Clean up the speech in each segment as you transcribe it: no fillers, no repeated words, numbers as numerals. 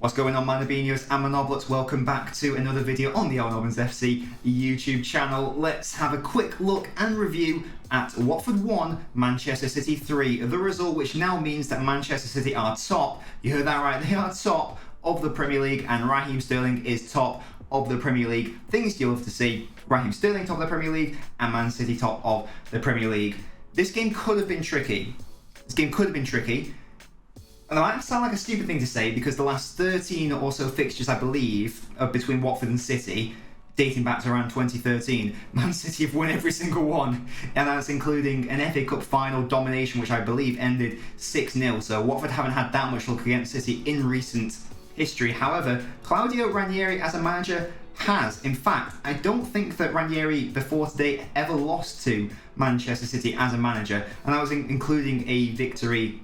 What's going on, my Nobbinos and my Noblets? Welcome back to another video on the LNobbins FC YouTube channel. Let's have a quick look and review at Watford 1, Manchester City 3. The result which now means that Manchester City are top. You heard that right, they are top of the Premier League and Raheem Sterling is top of the Premier League. Things you love to see. Raheem Sterling top of the Premier League and Man City top of the Premier League. This game could have been tricky. And that might sound like a stupid thing to say because the last 13 or so fixtures, I believe, between Watford and City, dating back to around 2013, Man City have won every single one. And that's including an FA Cup final domination, which I believe ended 6-0. So Watford haven't had that much luck against City in recent history. However, Claudio Ranieri as a manager has. In fact, I don't think that Ranieri before today ever lost to Manchester City as a manager. And that was including a victory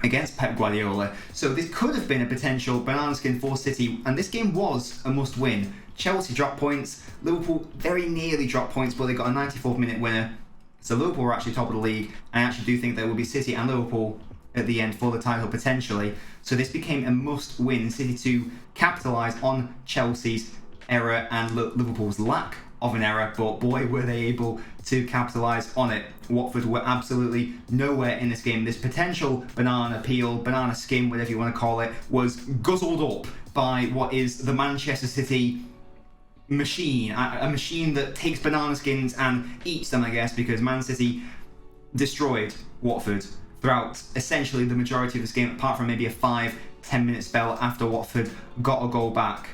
against Pep Guardiola. So this could have been a potential banana skin for City, and this game was a must-win. Chelsea dropped points, Liverpool very nearly dropped points, but they got a 94th minute winner. So Liverpool were actually top of the league. I actually do think there will be City and Liverpool at the end for the title potentially. So this became a must-win. City to capitalise on Chelsea's error and Liverpool's lack of an error, but boy were they able to capitalise on it. Watford were absolutely nowhere in this game. This potential banana peel, banana skin, whatever you want to call it, was guzzled up by what is the Manchester City machine, a machine that takes banana skins and eats them, I guess, because Man City destroyed Watford throughout essentially the majority of this game, apart from maybe a 5-10 minute spell after Watford got a goal back.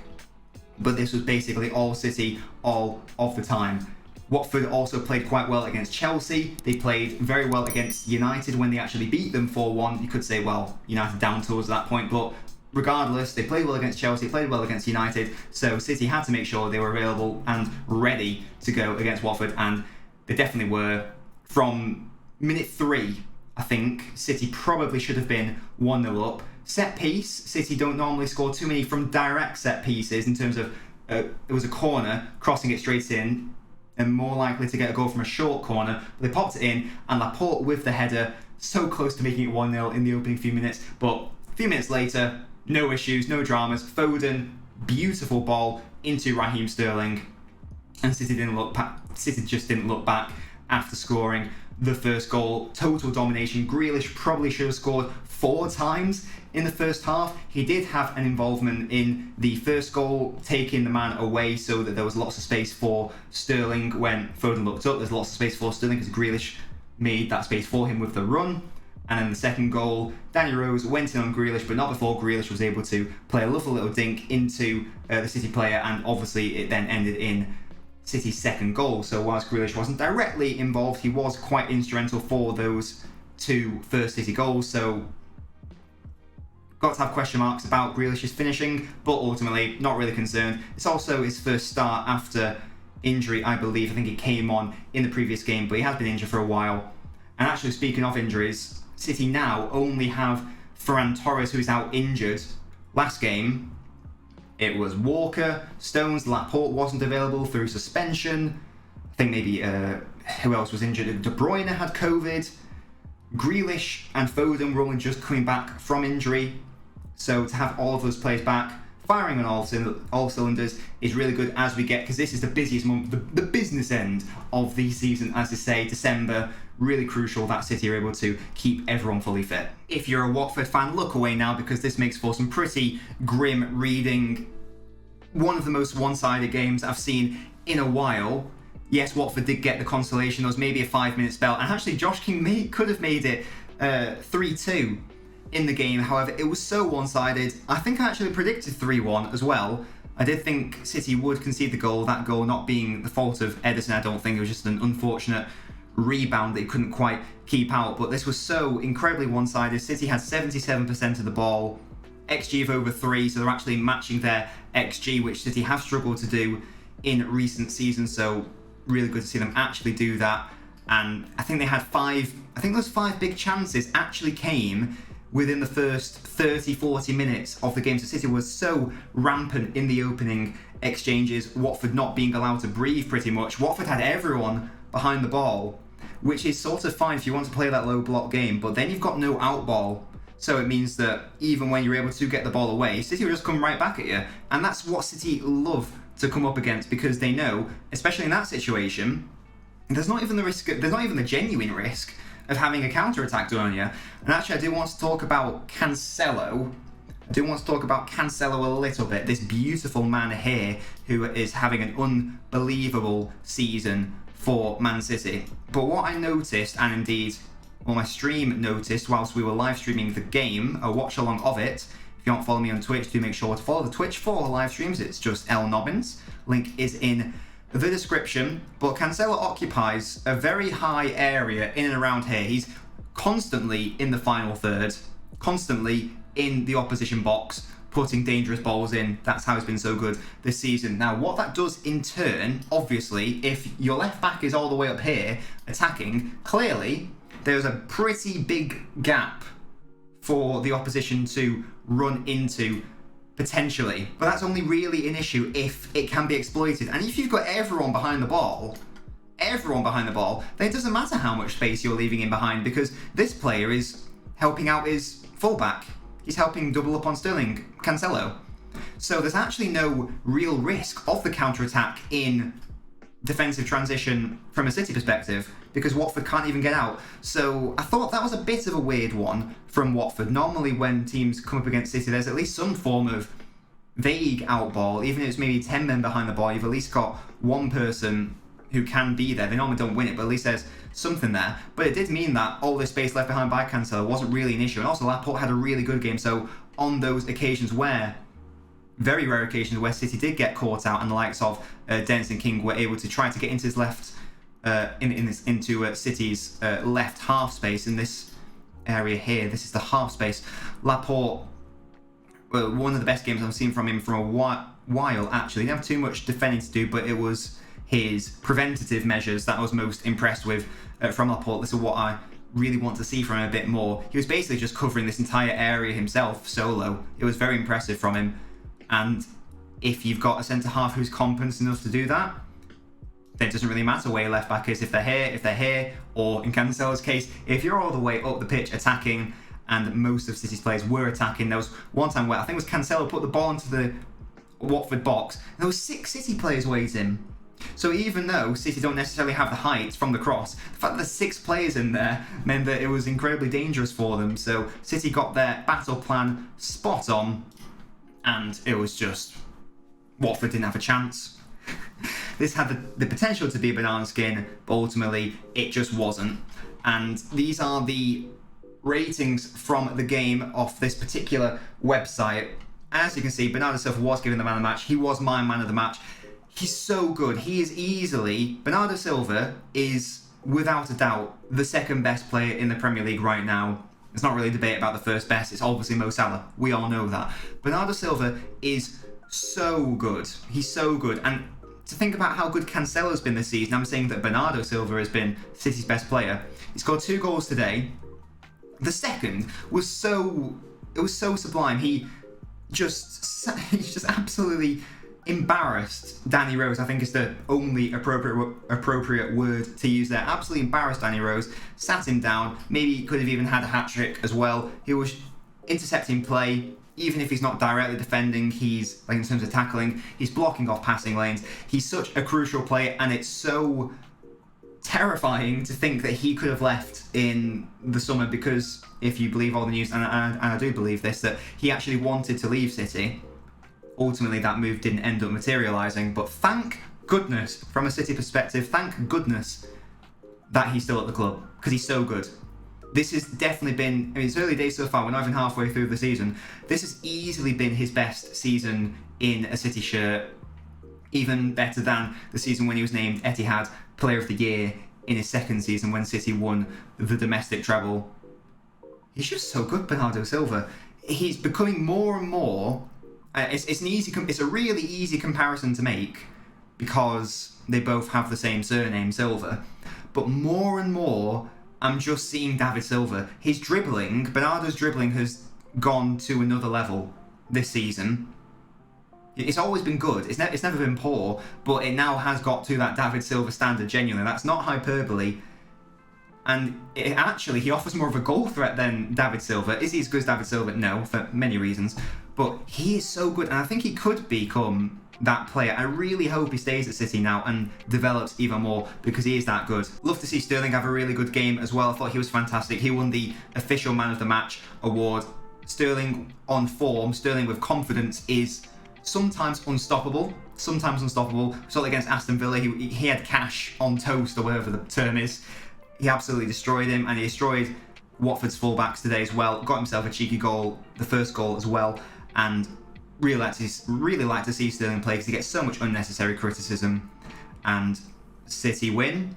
But this was basically all City all of the time. Watford also played quite well against Chelsea. They played very well against United when they actually beat them 4-1. You could say, well, United down towards that point, but regardless, they played well against Chelsea, played well against United, so City had to make sure they were available and ready to go against Watford, and they definitely were. From minute 3, I think, City probably should have been 1-0 up. Set piece, City don't normally score too many from direct set pieces in terms of it was a corner, crossing it straight in, and more likely to get a goal from a short corner. But they popped it in, and Laporte with the header, so close to making it 1-0 in the opening few minutes. But a few minutes later, no issues, no dramas. Foden, beautiful ball into Raheem Sterling, and City just didn't look back after scoring the first goal. Total domination. Grealish probably should have scored 4 times in the first half. He did have an involvement in the first goal, taking the man away so that there was lots of space for Sterling when Foden looked up. There's lots of space for Sterling because Grealish made that space for him with the run. And then the second goal, Danny Rose went in on Grealish, but not before Grealish was able to play a lovely little dink into the City player, and obviously it then ended in City's second goal. So whilst Grealish wasn't directly involved, he was quite instrumental for those 2 first City goals. So got to have question marks about Grealish's finishing, but ultimately not really concerned. It's also his first start after injury, I believe. I think he came on in the previous game, but he has been injured for a while. And actually, speaking of injuries, City now only have Ferran Torres, who is out injured. Last game, it was Walker, Stones, Laporte wasn't available through suspension. I think maybe, who else was injured? De Bruyne had COVID. Grealish and Foden were only just coming back from injury. So to have all of those players back, firing on all cylinders is really good as we get, because this is the busiest month, the business end of the season, as they say, December. Really crucial that City are able to keep everyone fully fit. If you're a Watford fan, look away now, because this makes for some pretty grim reading. One of the most one-sided games I've seen in a while. Yes, Watford did get the consolation. There was maybe a 5-minute spell, and actually Josh King could have made it 3-2 in the game. However, it was so one-sided. I think I actually predicted 3-1 as well. I did think City would concede the goal, that goal not being the fault of Ederson. I don't think it was just an unfortunate rebound that he couldn't quite keep out, but this was so incredibly one-sided. City had 77% of the ball, XG of over 3, so they're actually matching their XG, which City have struggled to do in recent seasons, so really good to see them actually do that. And I think they had 5, I think those 5 big chances actually came within the first 30-40 minutes of the game. So City was so rampant in the opening exchanges, Watford not being allowed to breathe pretty much. Watford had everyone behind the ball, which is sort of fine if you want to play that low block game, but then you've got no out ball. So it means that even when you're able to get the ball away, City will just come right back at you. And that's what City love to come up against, because they know, especially in that situation, there's not even the genuine risk of having a counter-attack done on you. And actually, I do want to talk about Cancelo. I do want to talk about Cancelo a little bit. This beautiful man here who is having an unbelievable season for Man City. But what I noticed, and indeed, well, my stream noticed whilst we were live streaming the game, a watch along of it. If you don't follow me on Twitch, do make sure to follow the Twitch for live streams. It's just LNobbins. Link is in the description. But Cancelo occupies a very high area in and around here. He's constantly in the final third, constantly in the opposition box, putting dangerous balls in. That's how he's been so good this season. Now, what that does in turn, obviously, if your left back is all the way up here attacking, clearly there's a pretty big gap for the opposition to run into potentially. But that's only really an issue if it can be exploited. And if you've got everyone behind the ball, then it doesn't matter how much space you're leaving in behind, because this player is helping out his fullback. He's helping double up on Sterling, Cancelo. So there's actually no real risk of the counter-attack in defensive transition from a City perspective, because Watford can't even get out. So I thought that was a bit of a weird one from Watford. Normally when teams come up against City, there's at least some form of vague outball. Even if it's maybe 10 men behind the ball, you've at least got one person who can be there. They normally don't win it, but at least there's something there. But it did mean that all this space left behind by Cancelo wasn't really an issue. And also Laporte had a really good game. So on those occasions where, very rare occasions where City did get caught out and the likes of Dennis and King were able to try to get into his left, into City's left half space in this area here. This is the half space. Laporte, one of the best games I've seen from him for a while actually. He didn't have too much defending to do, but it was his preventative measures that I was most impressed with from Laporte. This is what I really want to see from him a bit more. He was basically just covering this entire area himself solo. It was very impressive from him. And if you've got a centre-half who's competent enough to do that, then it doesn't really matter where your left-back is. If they're here, or in Cancelo's case, if you're all the way up the pitch attacking, and most of City's players were attacking. There was one time where I think it was Cancelo put the ball into the Watford box, and there was 6 City players waiting. So even though City don't necessarily have the height from the cross, the fact that there's 6 players in there meant that it was incredibly dangerous for them. So City got their battle plan spot on, and it was just, Watford didn't have a chance. This had the potential to be a banana skin, but ultimately it just wasn't. And these are the ratings from the game off this particular website. As you can see, Bernardo Silva was given the man of the match. He was my man of the match. He's so good. Bernardo Silva is, without a doubt, the second best player in the Premier League right now. It's not really a debate about the first best. It's obviously Mo Salah. We all know that. Bernardo Silva is so good. He's so good. And to think about how good Cancelo's been this season, I'm saying that Bernardo Silva has been City's best player. He scored 2 goals today. The second was so sublime. He just absolutely embarrassed Danny Rose. I think is the only appropriate word to use there. Absolutely embarrassed Danny Rose. Sat him down. Maybe he could have even had a hat-trick as well. He was intercepting play. Even if he's not directly defending, he's, like in terms of tackling, he's blocking off passing lanes. He's such a crucial player, and it's so terrifying to think that he could have left in the summer, because if you believe all the news, and I do believe this, that he actually wanted to leave City. Ultimately, that move didn't end up materialising, but thank goodness, from a City perspective, thank goodness that he's still at the club, because he's so good. This has definitely been, it's early days so far, we're not even halfway through the season. This has easily been his best season in a City shirt, even better than the season when he was named Etihad Player of the Year in his second season when City won the domestic treble. He's just so good, Bernardo Silva. He's becoming more and more. It's a really easy comparison to make because they both have the same surname, Silva. But more and more, I'm just seeing David Silva. His dribbling, Bernardo's dribbling has gone to another level this season. It's always been good. It's never been poor, but it now has got to that David Silva standard, genuinely. That's not hyperbole. And actually, he offers more of a goal threat than David Silva. Is he as good as David Silva? No, for many reasons. But he is so good, and I think he could become that player. I really hope he stays at City now and develops even more, because he is that good. Love to see Sterling have a really good game as well. I thought he was fantastic. He won the official Man of the Match award. Sterling on form, Sterling with confidence is sometimes unstoppable. Sometimes unstoppable. We saw it against Aston Villa. He had cash on toast, or whatever the term is. He absolutely destroyed him, and he destroyed Watford's fullbacks today as well. Got himself a cheeky goal, the first goal as well, and really like to see Sterling play, because he gets so much unnecessary criticism. And City win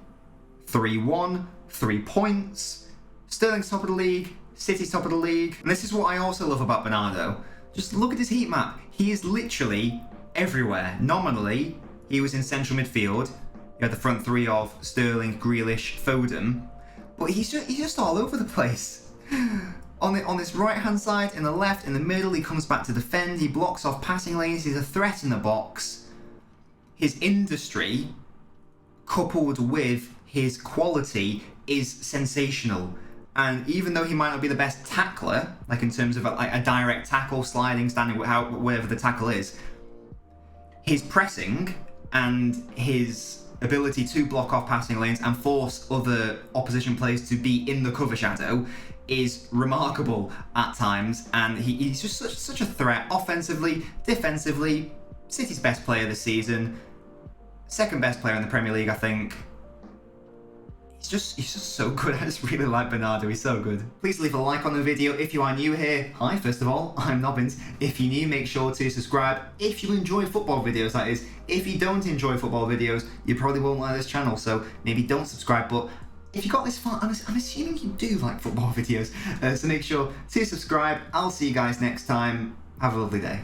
3-1, 3 points. Sterling's top of the league, City's top of the league. And this is what I also love about Bernardo. Just look at his heat map. He is literally everywhere. Nominally, he was in central midfield. You had the front three of Sterling, Grealish, Foden, but he's just all over the place. On this right-hand side, in the left, in the middle, he comes back to defend, he blocks off passing lanes, he's a threat in the box. His industry, coupled with his quality, is sensational. And even though he might not be the best tackler, like in terms of a direct tackle, sliding, standing, whatever the tackle is, his pressing and his ability to block off passing lanes and force other opposition players to be in the cover shadow is remarkable at times, and he's just such a threat offensively, defensively. City's best player this season, second best player in the Premier League, I think. He's just so good. I just really like Bernardo. He's so good. Please leave a like on the video if you are new here. Hi, first of all, I'm Nobbins. If you're new, make sure to subscribe. If you enjoy football videos, that is. If you don't enjoy football videos, you probably won't like this channel, so maybe don't subscribe. But if you got this far, I'm assuming you do like football videos. So make sure to subscribe. I'll see you guys next time. Have a lovely day.